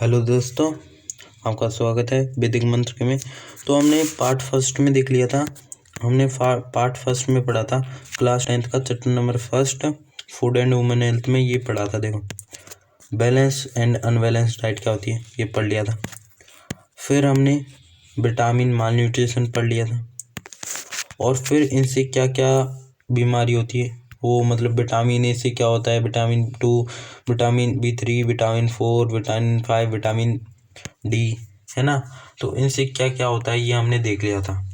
Hello दोस्तों, आपका स्वागत है वैदिक मंत्र में। तो हमने पार्ट फर्स्ट में देख लिया था। हमने पार्ट फर्स्ट में पढ़ा था क्लास 10th का chapter number first food and women health में ये पढ़ा था। देखो, बैलेंस एंड अनबैलेंस डाइट क्या होती है ये पढ़ लिया था। फिर हमने विटामिन माल न्यूट्रिशन पढ़ लिया था और फिर इनसे क्या क्या बीमारी होती है वो, मतलब विटामिन ए से क्या होता है, vitamin 2, vitamin B3, vitamin 4, vitamin 5, vitamin D, है ना। तो इनसे क्या क्या होता है ये हमने देख लिया था।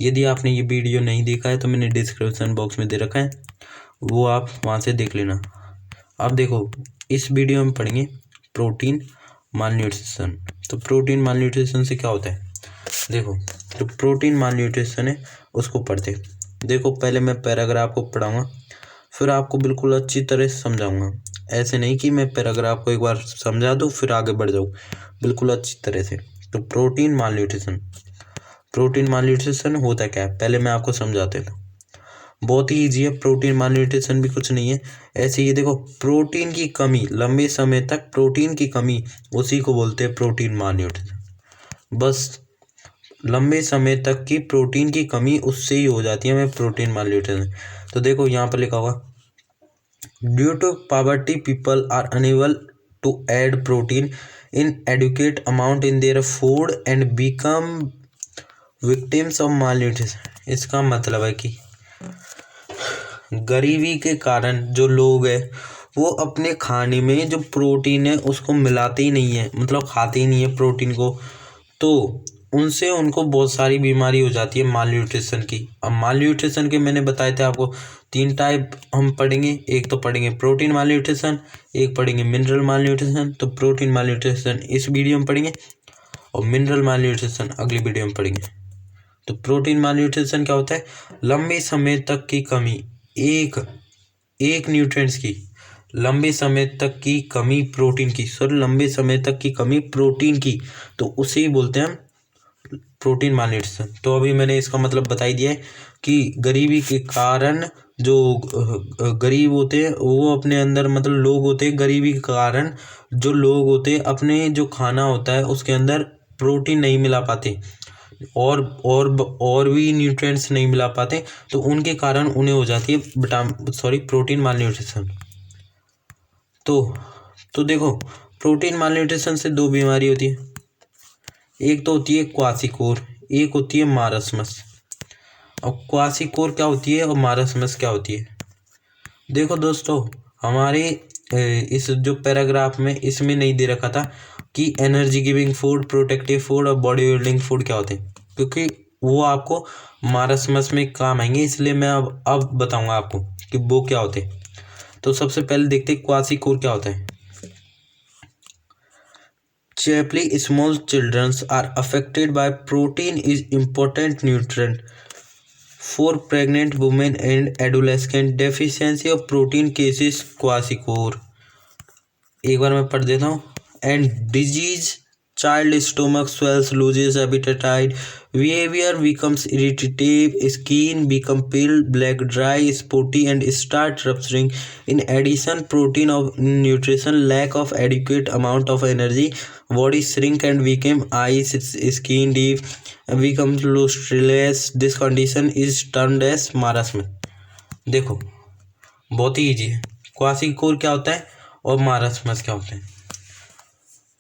यदि आपने ये वीडियो नहीं देखा है तो मैंने डिस्क्रिप्शन बॉक्स में दे रखा है, वो आप वहाँ से देख लेना। अब देखो, इस वीडियो में पढ़ेंगे प्रोटीन माल न्यूट्रिशन। तो प्रोटीन माल न्यूट्रिशन से क्या होता है, देखो, तो प्रोटीन माल न्यूट्रिशन है उसको पढ़ते। देखो, पहले मैं पैराग्राफ को पढ़ाऊँगा, फिर आपको बिल्कुल अच्छी तरह से समझाऊंगा। ऐसे नहीं कि मैं पैराग्राफ को एक बार समझा दूँ फिर आगे बढ़ जाऊँ, बिल्कुल अच्छी तरह से। तो प्रोटीन माल न्यूट्रिशन होता क्या है पहले मैं आपको समझा देता हूँ। बहुत ही ईजी है। प्रोटीन माल न्यूट्रिशन भी कुछ नहीं है, ऐसे ही देखो, प्रोटीन की कमी, लंबे समय तक प्रोटीन की कमी, उसी को बोलते हैं प्रोटीन माल न्यूट्रिशन। बस लंबे समय तक की प्रोटीन की कमी उससे ही हो जाती है हमें प्रोटीन माल न्यूट्रिशन। तो देखो यहाँ पर लिखा होगा, due to poverty people are unable to add protein in adequate amount in their food and become victims of malnutrition. इसका मतलब है कि गरीबी के कारण जो लोग हैं वो अपने खाने में जो प्रोटीन है उसको मिलाते ही नहीं है, मतलब खाते ही नहीं है प्रोटीन को। तो उनसे उनको बहुत सारी बीमारी हो जाती है माल न्यूट्रिशन की। अब माल न्यूट्रिशन के मैंने बताए थे आपको 3 टाइप हम पढ़ेंगे। एक तो पढ़ेंगे प्रोटीन माल न्यूट्रिशन, एक पढ़ेंगे मिनरल माल न्यूट्रिशन। तो प्रोटीन माल न्यूट्रिशन इस वीडियो में पढ़ेंगे और मिनरल माल न्यूट्रिशन अगली वीडियो में पढ़ेंगे। तो प्रोटीन माल न्यूट्रिशन क्या होता है, लंबे समय तक की कमी, एक न्यूट्रिएंट्स की लंबे समय तक की कमी प्रोटीन की, लंबे समय तक की कमी प्रोटीन की, तो उसे ही बोलते हैं प्रोटीन माल न्यूट्रिशन। तो अभी मैंने इसका मतलब बता ही दिया है कि गरीबी के कारण जो गरीब होते हैं वो अपने अंदर, मतलब लोग होते हैं, गरीबी के कारण जो लोग होते हैं अपने जो खाना होता है उसके अंदर प्रोटीन नहीं मिला पाते और भी न्यूट्रिएंट्स नहीं मिला पाते, तो उनके कारण उन्हें हो जाती है प्रोटीन माल न्यूट्रिशन। तो देखो, प्रोटीन माल न्यूट्रिशन से 2 बीमारी होती है, एक तो होती है क्वासिकोर, एक होती है मारसमस। अब क्वासिकोर क्या होती है और मारसमस क्या होती है, देखो दोस्तों, हमारे इस जो पैराग्राफ में इसमें नहीं दे रखा था कि energy giving food, protective food और बॉडी बिल्डिंग फूड क्या होते हैं, क्योंकि वो आपको मारसमस में काम आएंगे, इसलिए मैं अब बताऊंगा आपको कि वो क्या होते हैं। तो सबसे पहले देखते हैं क्वासिकोर क्या होता है। Chiefly small children are affected by protein is important nutrient for pregnant women and adolescent deficiency of protein cases क्वासिकोर। एक बार मैं पढ़ देता हूँ। And disease, child stomach swells, loses appetite, behavior becomes irritative, skin become pale, black, dry, spotty and start rupturing. In addition, protein of nutrition, lack of adequate amount of energy, body shrink and become eyes, skin deep, becomes lustreless. This condition is termed as marasmus। देखो, बहुत ही easy है। क्वासिकोर क्या होता है और मारसमस क्या होता है।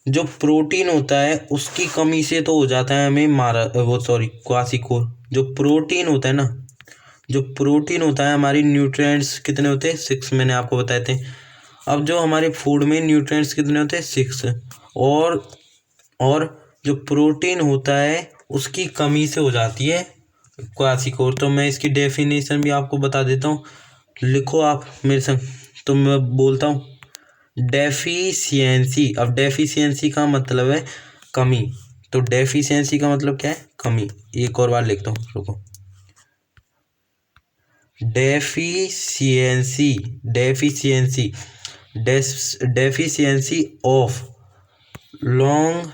जो प्रोटीन होता है उसकी कमी से तो हो जाता है हमें क्वासिकोर। जो प्रोटीन होता है ना, जो प्रोटीन होता है, हमारी न्यूट्रिएंट्स कितने होते हैं, 6 मैंने आपको बताए थे। अब जो हमारे फूड में न्यूट्रिएंट्स कितने होते हैं, 6। और जो प्रोटीन होता है उसकी कमी से हो जाती है क्वासिकोर। तो मैं इसकी डेफिनेशन भी आपको बता देता हूँ, लिखो आप मेरे संग। तो मैं बोलता हूँ डेफिशिएंसी। अब डेफिशिएंसी का मतलब है कमी, तो डेफिशिएंसी का मतलब क्या है, कमी। एक और बार लिखता हूँ, रुको। Deficiency deficiency of long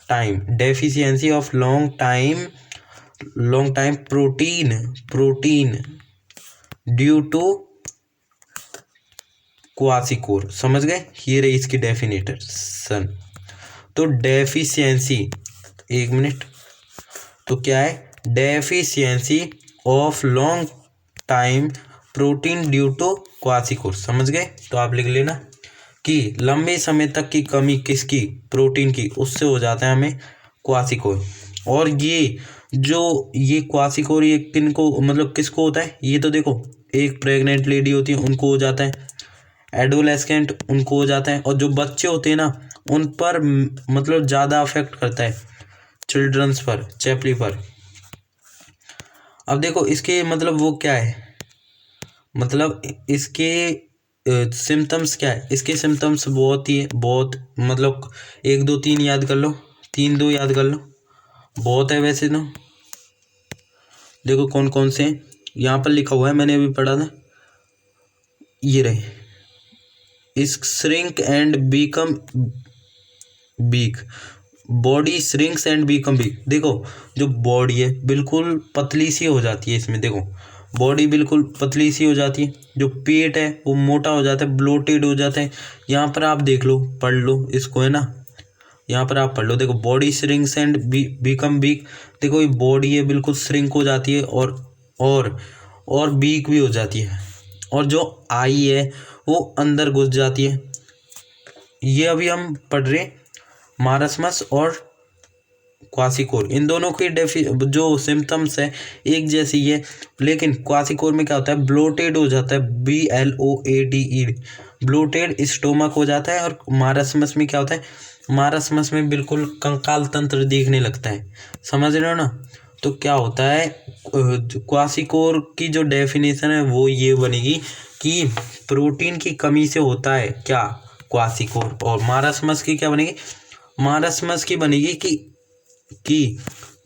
time, deficiency of long time protein due to kwashiorkor. समझ गए, ये रही इसकी डेफिनेशन। तो डेफिशिएंसी, एक मिनट, तो क्या है, deficiency of long time protein due to kwashiorkor. समझ गए? तो आप लिख लेना कि लंबे समय तक की कमी किसकी, प्रोटीन की, उससे हो जाता है हमें क्वासिकोर। और ये क्वासिकोर ये किनको मतलब किसको होता है, ये तो देखो एक प्रेग्नेंट लेडी होती है उनको हो जाता है, एडोलेसेंट उनको हो जाता है, और जो बच्चे होते हैं ना उन पर मतलब ज़्यादा अफेक्ट करता है, चिल्ड्रंस पर, चैपली पर। अब देखो इसके मतलब वो क्या है, मतलब इसके सिम्टम्स क्या है, इसके सिम्टम्स बहुत मतलब 1 2 3 याद कर लो, 3 2 याद कर लो, बहुत है वैसे तो। देखो कौन कौन से हैं, यहाँ पर लिखा हुआ है, मैंने अभी पढ़ा था, ये रहे, इस shrink and become weak, body shrinks and become weak. देखो जो बॉडी है बिल्कुल पतली सी हो जाती है, इसमें देखो बॉडी बिल्कुल पतली सी हो जाती है, जो पेट है वो मोटा हो जाता है, ब्लोटेड हो जाता है। यहाँ पर आप देख लो, पढ़ लो इसको, है ना, यहाँ पर आप पढ़ लो, देखो body shrinks and become weak. देखो ये बॉडी है बिल्कुल श्रिंक हो जाती है और वीक भी हो जाती है, और जो आई है वो अंदर घुस जाती है। ये अभी हम पढ़ रहे मारस्मस और क्वासिकोर, इन दोनों की जो सिम्टम्स है एक जैसी है, लेकिन क्वासिकोर में क्या होता है, ब्लोटेड हो जाता है, BLOATE, ब्लोटेड स्टोमक हो जाता है। और मारस्मस में क्या होता है, मारस्मस में बिल्कुल कंकाल तंत्र दिखने लगता है। समझ रहे हो ना? तो क्या होता है, क्वासिकोर की जो डेफिनेशन है वो ये बनेगी कि प्रोटीन की कमी से होता है क्या, क्वासिकोर। और मारस्मस की क्या बनेगी, मारस्मस की बनेगी कि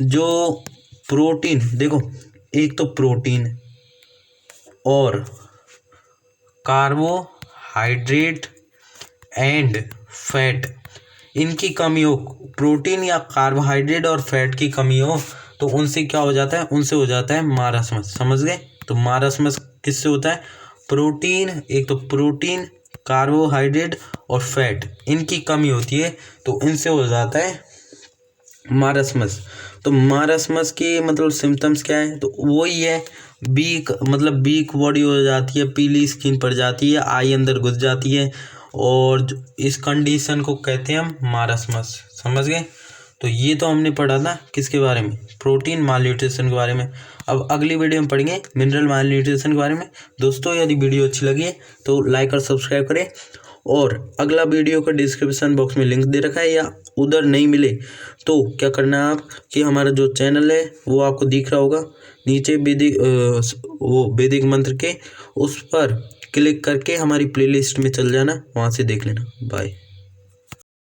जो प्रोटीन, देखो एक तो प्रोटीन और कार्बोहाइड्रेट एंड फैट, इनकी कमी हो, प्रोटीन या कार्बोहाइड्रेट और फैट की कमी हो, तो उनसे क्या हो जाता है, उनसे हो जाता है मारस्मस। समझ गए? तो मारस्मस किससे होता है, प्रोटीन, एक तो प्रोटीन, कार्बोहाइड्रेट और फैट, इनकी कमी होती है, तो इनसे हो जाता है मारस्मस। तो मारस्मस के मतलब सिम्टम्स क्या है, तो वही है, वीक बॉडी हो जाती है, पीली स्किन पड़ जाती है, आई अंदर घुस जाती है, और इस कंडीशन को कहते हैं हम मारस्मस। समझ गए? तो ये तो हमने पढ़ा था किसके बारे में, प्रोटीन मालन्यूट्रिशन के बारे में। अब अगली वीडियो में पढ़ेंगे मिनरल मालन्यूट्रिशन के बारे में। दोस्तों यदि वीडियो अच्छी लगी है तो लाइक और सब्सक्राइब करें, और अगला वीडियो का डिस्क्रिप्शन बॉक्स में लिंक दे रखा है, या उधर नहीं मिले तो क्या करना है आप कि हमारा जो चैनल है वो आपको दिख रहा होगा नीचे, वैदिक मंत्र के, उस पर क्लिक करके हमारी प्लेलिस्ट में चल जाना, वहाँ से देख लेना। बाय।